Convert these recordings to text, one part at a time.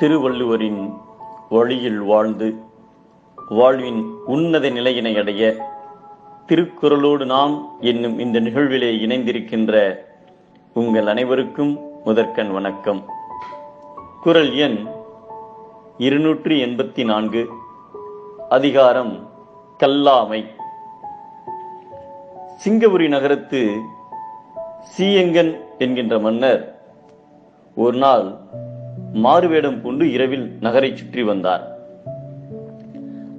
திருவள்ளுவரின் வழியில் வாழ்ந்து வாழ்வின் உன்னத நிலையினை அடைய திருக்குறளோடு நாம் என்னும் இந்த நிகழ்விலே இணைந்திருக்கின்ற உங்கள் அனைவருக்கும் முதற்கண் வணக்கம். குறள் எண் 284, அதிகாரம் கல்லாமை. சிங்கபுரி நகரத்து சீயங்கன் என்கின்ற மன்னர் ஒரு நாள் மாறுவேடம் பூண்டு இரவில் நகரை சுற்றி வந்தார்.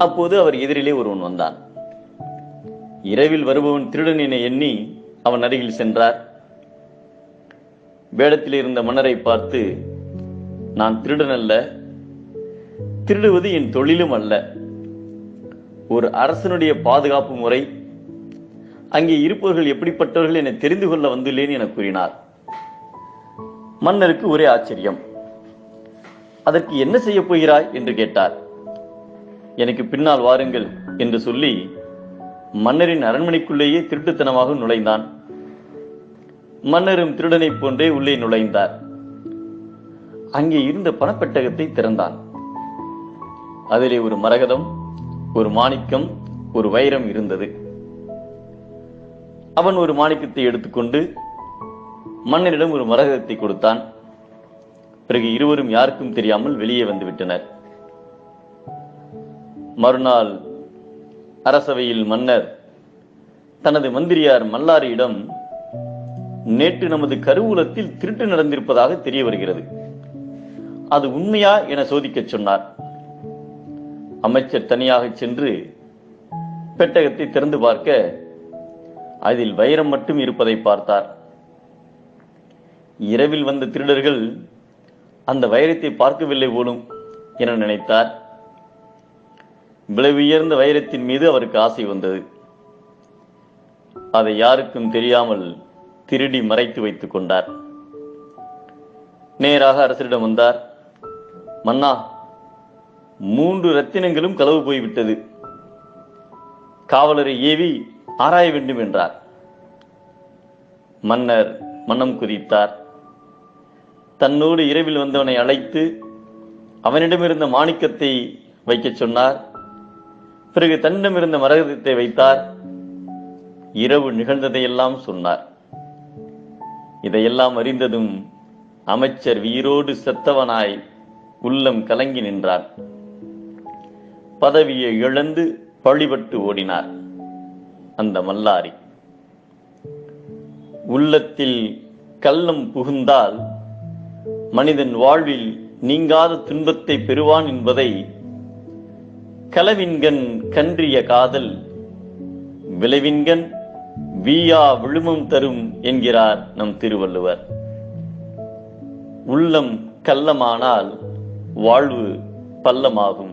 அப்போது அவர் எதிரிலே ஒருவன் வந்தான். இரவில் வருபவன் திருடன் என எண்ணி அவன் அருகில் சென்றார். வேடத்தில் இருந்த மன்னரை பார்த்து, நான் திருடன் அல்ல, திருடுவது என் தொழிலும் அல்ல, ஒரு அரசனுடைய பாதுகாப்பு முறை, அங்கே இருப்பவர்கள் எப்படிப்பட்டவர்கள் என தெரிந்து கொள்ள வந்துள்ளேன் என கூறினார். மன்னருக்கு ஒரே ஆச்சரியம். அதற்கு என்ன செய்ய போகிறாய் என்று கேட்டார். எனக்கு பின்னால் வாருங்கள் என்று சொல்லி மன்னரின் அரண்மனைக்குள்ளேயே திருட்டுத்தனமாக நுழைந்தான். மன்னரும் திருடனை போன்றே உள்ளே நுழைந்தார். அங்கே இருந்த பணப்பெட்டகத்தை திறந்தான். அதிலே ஒரு மரகதம், ஒரு மாணிக்கம், ஒரு வைரம் இருந்தது. அவன் ஒரு மாணிக்கத்தை எடுத்துக்கொண்டு மன்னரிடம் ஒரு மரகதத்தை கொடுத்தான். பிறகு இருவரும் யாருக்கும் தெரியாமல் வெளியே வந்து விட்டனர். மறுநாள் அரசவையில் மன்னர் தனது மந்திரியார் மல்லாரியிடம், நேற்று நமது கருவூலத்தில் திருட்டு நடந்திருப்பதாக தெரிய வருகிறது, அது உண்மையா என சோதிக்க சொன்னார். அமைச்சர் தனியாக சென்று பெட்டகத்தை திறந்து பார்க்க அதில் வைரம் மட்டும் இருப்பதை பார்த்தார். இரவில் வந்த திருடர்கள் அந்த வைரத்தை பார்க்கவில்லை போலும் என நினைத்தார். விலை உயர்ந்த வைரத்தின் மீது அவருக்கு ஆசை வந்தது. அதை யாருக்கும் தெரியாமல் திருடி மறைத்து வைத்துக் கொண்டார். நேராக அரசரிடம் வந்தார். மன்னா, 3 ரத்தினங்களும் களவு போய்விட்டது, காவலரை ஏவி ஆராய வேண்டும் என்றார். மன்னர் மனம் குதித்தார். தன்னோடு இரவில் வந்தவனை அழைத்து அவனிடமிருந்த மாணிக்கத்தை வைக்க சொன்னார். பிறகு தன்னிடமிருந்த மரகதத்தை வைத்தார். இரவு நிகழ்ந்ததையெல்லாம் சொன்னார். இதையெல்லாம் அறிந்ததும் அமைச்சர் வீரோடு செத்தவனாய் உள்ளம் கலங்கி நின்றார். பதவியை இழந்து பழிபட்டு ஓடினார் அந்த மல்லாரி. உள்ளத்தில் கள்ளம் புகுந்தால் மனிதன் வாழ்வில் நீங்காத துன்பத்தை பெறுவான் என்பதை களவின்கண் கன்றிய காதல் விளைவின்கண் வீயா விழுமம் தரும் என்கிறார் நம் திருவள்ளுவர். உள்ளம் கள்ளமானால் வாழ்வு பள்ளமாகும்.